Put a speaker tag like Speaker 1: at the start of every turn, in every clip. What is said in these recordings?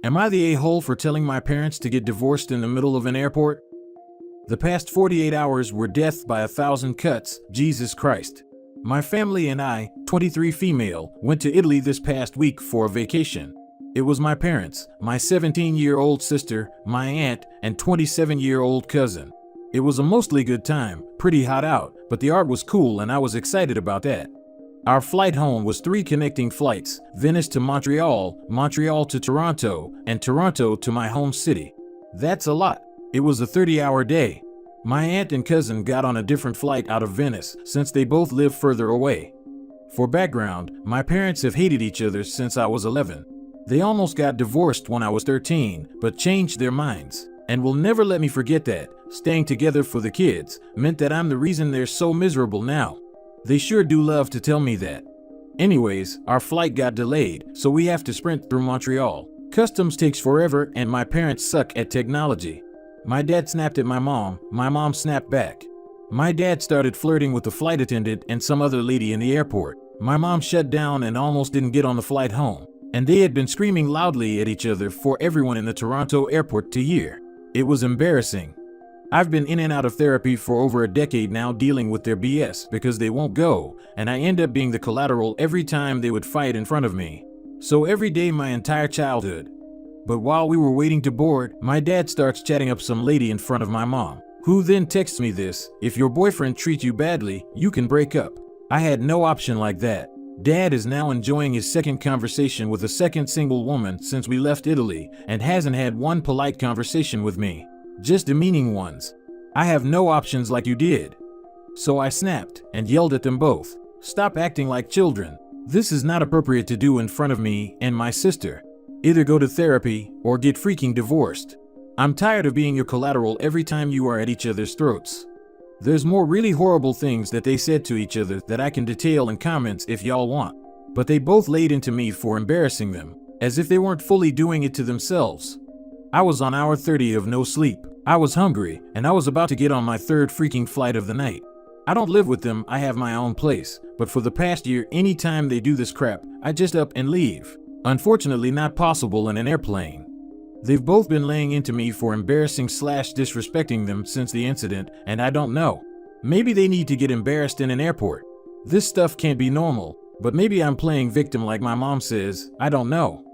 Speaker 1: Am I the a-hole for telling my parents to get divorced in the middle of an airport? The past 48 hours were death by 1,000 cuts, Jesus Christ. My family and I, 23 female, went to Italy this past week for a vacation. It was my parents, my 17-year-old sister, my aunt, and 27-year-old cousin. It was a mostly good time, pretty hot out, but the art was cool and I was excited about that. Our flight home was 3 connecting flights, Venice to Montreal, Montreal to Toronto, and Toronto to my home city. That's a lot. It was a 30-hour day. My aunt and cousin got on a different flight out of Venice since they both live further away. For background, my parents have hated each other since I was 11. They almost got divorced when I was 13, but changed their minds, and will never let me forget that. Staying together for the kids meant that I'm the reason they're so miserable now. They sure do love to tell me that. Anyways, our flight got delayed, so we have to sprint through Montreal. Customs takes forever and my parents suck at technology. My dad snapped at my mom snapped back. My dad started flirting with the flight attendant and some other lady in the airport. My mom shut down and almost didn't get on the flight home. And they had been screaming loudly at each other for everyone in the Toronto airport to hear. It was embarrassing. I've been in and out of therapy for over a decade now dealing with their BS because they won't go, and I end up being the collateral every time they would fight in front of me. So every day my entire childhood. But while we were waiting to board, my dad starts chatting up some lady in front of my mom, who then texts me this: "If your boyfriend treats you badly, you can break up." I had no option like that. Dad is now enjoying his second conversation with a second single woman since we left Italy and hasn't had one polite conversation with me. Just demeaning ones. I have no options like you did. So I snapped and yelled at them both. Stop acting like children. This is not appropriate to do in front of me and my sister. Either go to therapy or get freaking divorced. I'm tired of being your collateral every time you are at each other's throats. There's more really horrible things that they said to each other that I can detail in comments if y'all want. But they both laid into me for embarrassing them, as if they weren't fully doing it to themselves. I was on hour 30 of no sleep. I was hungry, and I was about to get on my 3rd freaking flight of the night. I don't live with them, I have my own place, but for the past year, anytime they do this crap, I just up and leave. Unfortunately not possible in an airplane. They've both been laying into me for embarrassing/disrespecting them since the incident, and I don't know. Maybe they need to get embarrassed in an airport. This stuff can't be normal, but maybe I'm playing victim like my mom says, I don't know.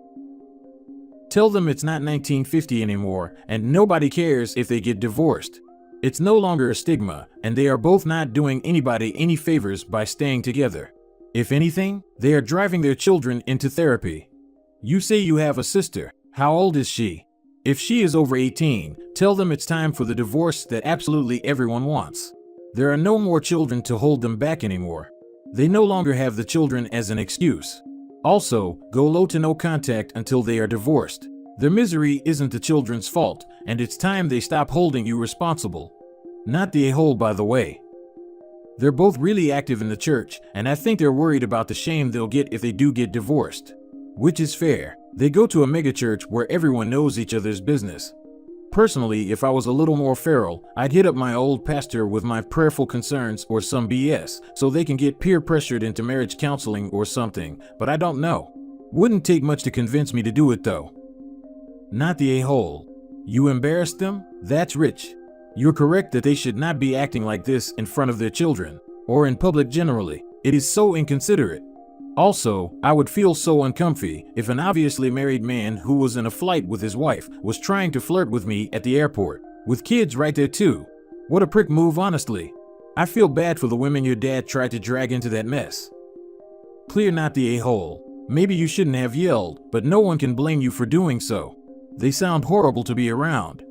Speaker 1: Tell them it's not 1950 anymore, and nobody cares if they get divorced. It's no longer a stigma, and they are both not doing anybody any favors by staying together. If anything, they are driving their children into therapy. You say you have a sister. How old is she? If she is over 18, tell them it's time for the divorce that absolutely everyone wants. There are no more children to hold them back anymore. They no longer have the children as an excuse. Also, go low to no contact until they are divorced. Their misery isn't the children's fault, and it's time they stop holding you responsible. Not the a-hole, by the way. They're both really active in the church, and I think they're worried about the shame they'll get if they do get divorced. Which is fair. They go to a megachurch where everyone knows each other's business. Personally, if I was a little more feral, I'd hit up my old pastor with my prayerful concerns or some BS, so they can get peer pressured into marriage counseling or something, but I don't know. Wouldn't take much to convince me to do it though. Not the a-hole. You embarrassed them? That's rich. You're correct that they should not be acting like this in front of their children, or in public generally. It is so inconsiderate. Also, I would feel so uncomfy if an obviously married man who was in a flight with his wife was trying to flirt with me at the airport, with kids right there too. What a prick move, honestly. I feel bad for the women your dad tried to drag into that mess. Clear not the a-hole. Maybe you shouldn't have yelled, but no one can blame you for doing so. They sound horrible to be around.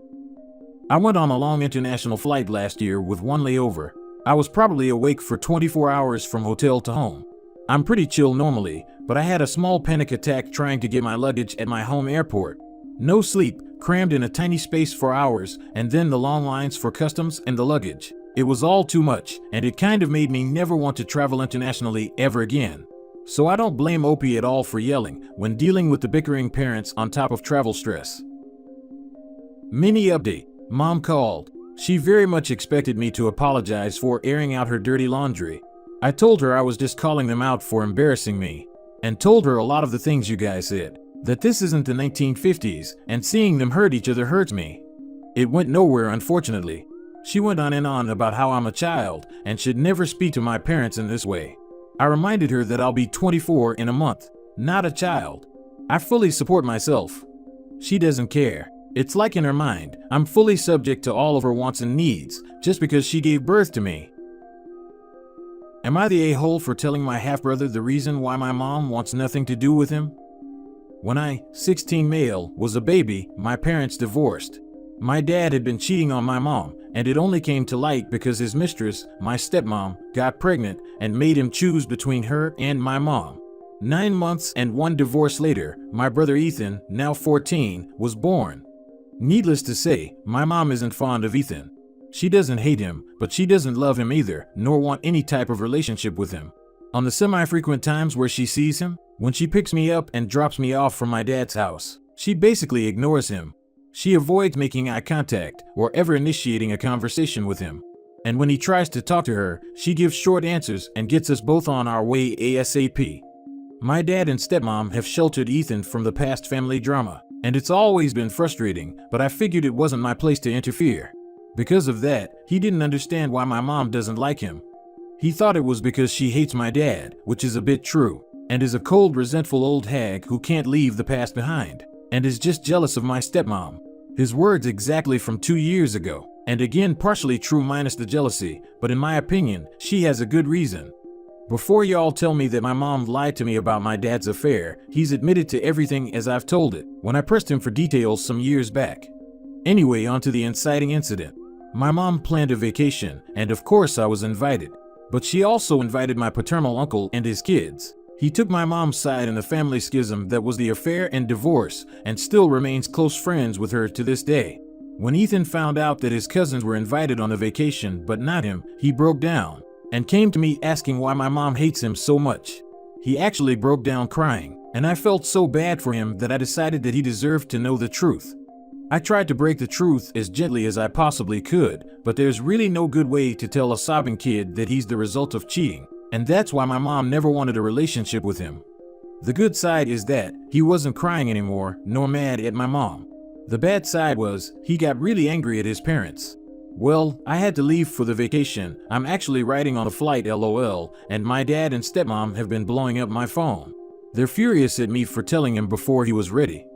Speaker 1: I went on a long international flight last year with one layover. I was probably awake for 24 hours from hotel to home. I'm pretty chill normally, but I had a small panic attack trying to get my luggage at my home airport. No sleep, crammed in a tiny space for hours, and then the long lines for customs and the luggage. It was all too much, and it kind of made me never want to travel internationally ever again. So I don't blame Opie at all for yelling when dealing with the bickering parents on top of travel stress. Mini update. Mom called. She very much expected me to apologize for airing out her dirty laundry. I told her I was just calling them out for embarrassing me, and told her a lot of the things you guys said. That this isn't the 1950s, and seeing them hurt each other hurts me. It went nowhere, unfortunately. She went on and on about how I'm a child and should never speak to my parents in this way. I reminded her that I'll be 24 in a month, not a child. I fully support myself. She doesn't care. It's like in her mind, I'm fully subject to all of her wants and needs, just because she gave birth to me. Am I the a-hole for telling my half-brother the reason why my mom wants nothing to do with him? When I, 16 male, was a baby, my parents divorced. My dad had been cheating on my mom, and it only came to light because his mistress, my stepmom, got pregnant and made him choose between her and my mom. 9 months and 1 divorce later, my brother Ethan, now 14, was born. Needless to say, my mom isn't fond of Ethan. She doesn't hate him, but she doesn't love him either, nor want any type of relationship with him. On the semi-frequent times where she sees him, when she picks me up and drops me off from my dad's house, she basically ignores him. She avoids making eye contact or ever initiating a conversation with him. And when he tries to talk to her, she gives short answers and gets us both on our way ASAP. My dad and stepmom have sheltered Ethan from the past family drama, and it's always been frustrating, but I figured it wasn't my place to interfere. Because of that, he didn't understand why my mom doesn't like him. He thought it was because she hates my dad, which is a bit true, and is a cold, resentful old hag who can't leave the past behind, and is just jealous of my stepmom. His words exactly from 2 years ago, and again partially true minus the jealousy, but in my opinion, she has a good reason. Before y'all tell me that my mom lied to me about my dad's affair, he's admitted to everything as I've told it, when I pressed him for details some years back. Anyway, on to the inciting incident. My mom planned a vacation, and of course I was invited. But she also invited my paternal uncle and his kids. He took my mom's side in the family schism that was the affair and divorce, and still remains close friends with her to this day. When Ethan found out that his cousins were invited on a vacation but not him, he broke down, and came to me asking why my mom hates him so much. He actually broke down crying, and I felt so bad for him that I decided that he deserved to know the truth. I tried to break the truth as gently as I possibly could, but there's really no good way to tell a sobbing kid that he's the result of cheating, and that's why my mom never wanted a relationship with him. The good side is that he wasn't crying anymore, nor mad at my mom. The bad side was, he got really angry at his parents. Well, I had to leave for the vacation. I'm actually riding on a flight, LOL, and my dad and stepmom have been blowing up my phone. They're furious at me for telling him before he was ready.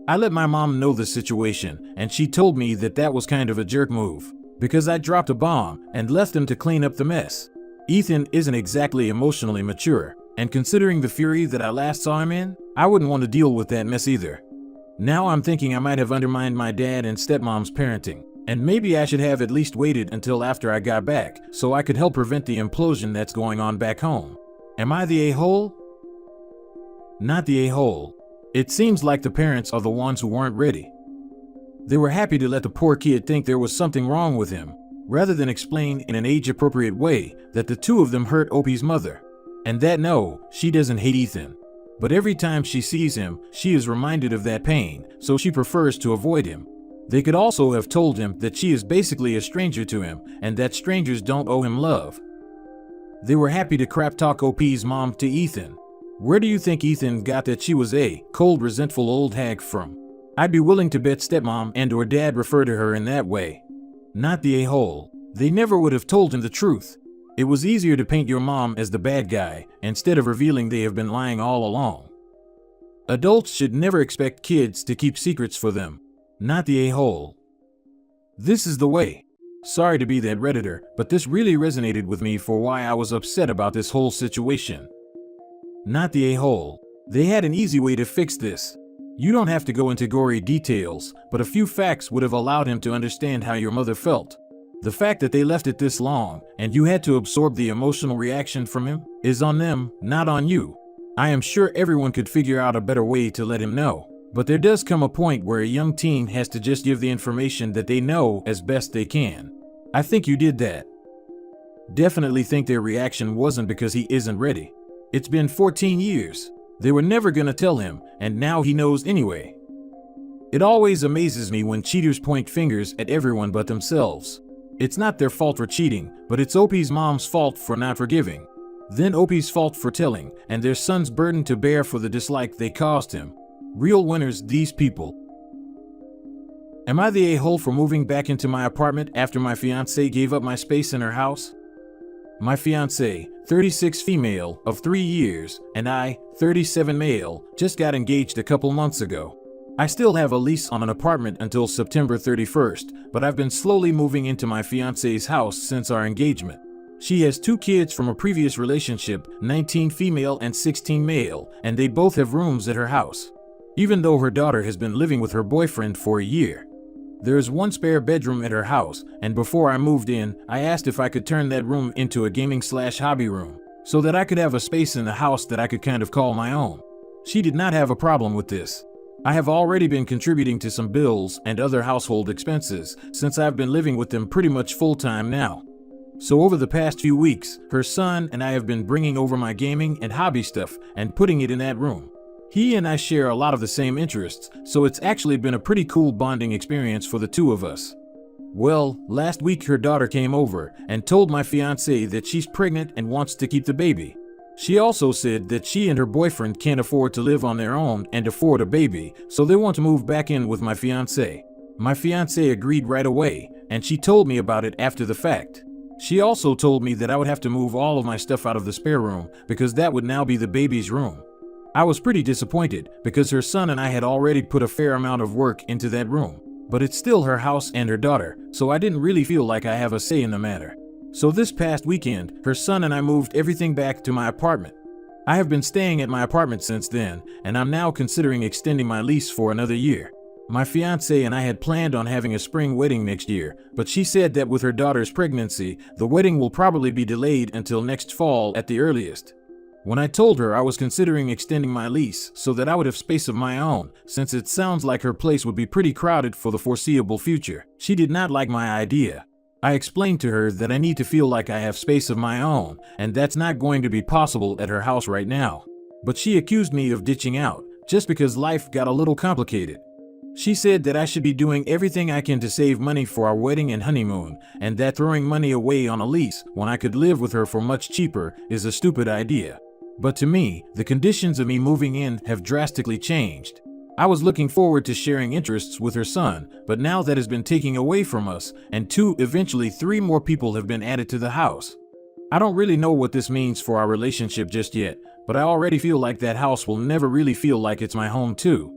Speaker 1: I let my mom know the situation, and she told me that that was kind of a jerk move, because I dropped a bomb and left him to clean up the mess. Ethan isn't exactly emotionally mature, and considering the fury that I last saw him in, I wouldn't want to deal with that mess either. Now I'm thinking I might have undermined my dad and stepmom's parenting, and maybe I should have at least waited until after I got back so I could help prevent the implosion that's going on back home. Am I the a-hole? Not the a-hole. It seems like the parents are the ones who weren't ready. They were happy to let the poor kid think there was something wrong with him, rather than explain in an age-appropriate way that the two of them hurt Opie's mother. And that no, she doesn't hate Ethan. But every time she sees him, she is reminded of that pain, so she prefers to avoid him. They could also have told him that she is basically a stranger to him, and that strangers don't owe him love. They were happy to crap talk Opie's mom to Ethan. Where do you think Ethan got that she was a cold, resentful old hag from? I'd be willing to bet stepmom and or dad refer to her in that way. Not the a-hole. They never would have told him the truth. It was easier to paint your mom as the bad guy, instead of revealing they have been lying all along. Adults should never expect kids to keep secrets for them. Not the a-hole. This is the way. Sorry to be that Redditor, but this really resonated with me for why I was upset about this whole situation. Not the a-hole. They had an easy way to fix this. You don't have to go into gory details, but a few facts would have allowed him to understand how your mother felt. The fact that they left it this long, and you had to absorb the emotional reaction from him, is on them, not on you. I am sure everyone could figure out a better way to let him know, but there does come a point where a young teen has to just give the information that they know as best they can. I think you did that. Definitely think their reaction wasn't because he isn't ready. It's been 14 years. They were never gonna tell him, and now he knows anyway. It always amazes me when cheaters point fingers at everyone but themselves. It's not their fault for cheating, but it's Opie's mom's fault for not forgiving. Then Opie's fault for telling, and their son's burden to bear for the dislike they caused him. Real winners, these people. Am I the a-hole for moving back into my apartment after my fiancée gave up my space in her house? My fiancée, 36 female, of 3 years, and I, 37 male, just got engaged a couple months ago. I still have a lease on an apartment until September 31st, but I've been slowly moving into my fiancée's house since our engagement. She has 2 kids from a previous relationship, 19 female and 16 male, and they both have rooms at her house, even though her daughter has been living with her boyfriend for a year. There is 1 spare bedroom at her house, and before I moved in, I asked if I could turn that room into a gaming/hobby room, so that I could have a space in the house that I could kind of call my own. She did not have a problem with this. I have already been contributing to some bills and other household expenses since I've been living with them pretty much full-time now. So over the past few weeks, her son and I have been bringing over my gaming and hobby stuff and putting it in that room. He and I share a lot of the same interests, so it's actually been a pretty cool bonding experience for the 2 of us. Well, last week her daughter came over and told my fiancée that she's pregnant and wants to keep the baby. She also said that she and her boyfriend can't afford to live on their own and afford a baby, so they want to move back in with my fiancée. My fiancée agreed right away, and she told me about it after the fact. She also told me that I would have to move all of my stuff out of the spare room because that would now be the baby's room. I was pretty disappointed because her son and I had already put a fair amount of work into that room, but it's still her house and her daughter, so I didn't really feel like I have a say in the matter. So this past weekend, her son and I moved everything back to my apartment. I have been staying at my apartment since then, and I'm now considering extending my lease for another year. My fiancée and I had planned on having a spring wedding next year, but she said that with her daughter's pregnancy, the wedding will probably be delayed until next fall at the earliest. When I told her I was considering extending my lease so that I would have space of my own, since it sounds like her place would be pretty crowded for the foreseeable future, she did not like my idea. I explained to her that I need to feel like I have space of my own, and that's not going to be possible at her house right now. But she accused me of ditching out, just because life got a little complicated. She said that I should be doing everything I can to save money for our wedding and honeymoon, and that throwing money away on a lease when I could live with her for much cheaper is a stupid idea. But to me, the conditions of me moving in have drastically changed. I was looking forward to sharing interests with her son, but now that has been taken away from us, and 2, eventually 3 more people have been added to the house. I don't really know what this means for our relationship just yet, but I already feel like that house will never really feel like it's my home too.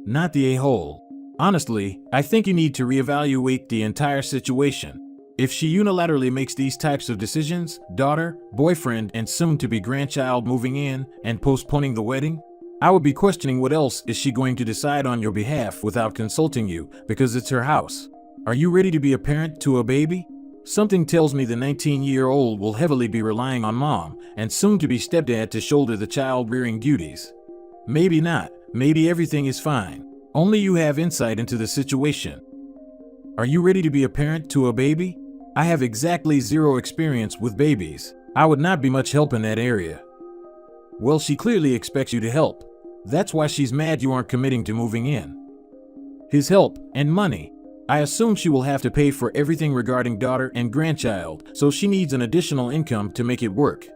Speaker 1: Not the a-hole. Honestly, I think you need to reevaluate the entire situation. If she unilaterally makes these types of decisions, daughter, boyfriend, and soon-to-be grandchild moving in, and postponing the wedding, I would be questioning what else is she going to decide on your behalf without consulting you, because it's her house. Are you ready to be a parent to a baby? Something tells me the 19-year-old will heavily be relying on mom, and soon-to-be stepdad to shoulder the child-rearing duties. Maybe not. Maybe everything is fine. Only you have insight into the situation. Are you ready to be a parent to a baby? I have exactly 0 experience with babies. I would not be much help in that area. Well, she clearly expects you to help. That's why she's mad you aren't committing to moving in. His help and money. I assume she will have to pay for everything regarding daughter and grandchild, so she needs an additional income to make it work.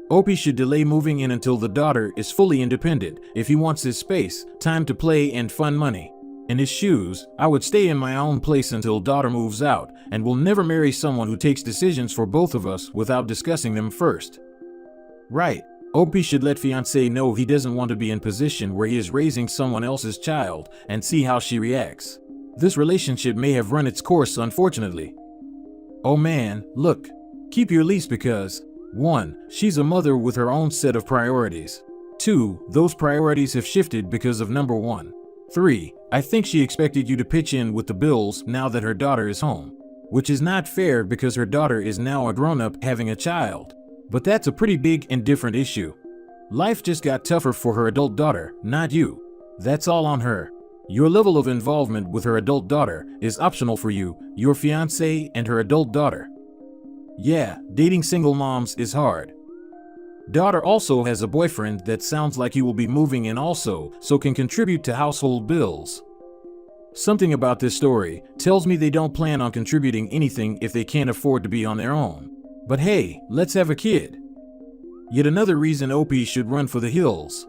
Speaker 1: Opie should delay moving in until the daughter is fully independent if he wants his space, time to play, and fun money. In his shoes, I would stay in my own place until daughter moves out, and will never marry someone who takes decisions for both of us without discussing them first. Right. Opie should let fiancé know he doesn't want to be in position where he is raising someone else's child and see how she reacts. This relationship may have run its course, unfortunately. Oh man, look. Keep your lease because 1. She's a mother with her own set of priorities. 2. Those priorities have shifted because of number 1. 3. I think she expected you to pitch in with the bills now that her daughter is home. Which is not fair because her daughter is now a grown-up having a child. But that's a pretty big and different issue. Life just got tougher for her adult daughter, not you. That's all on her. Your level of involvement with her adult daughter is optional for you, your fiancé, and her adult daughter. Yeah, dating single moms is hard. Daughter also has a boyfriend that sounds like he will be moving in also, so can contribute to household bills. Something about this story tells me they don't plan on contributing anything if they can't afford to be on their own. But hey, let's have a kid. Yet another reason Opie should run for the hills.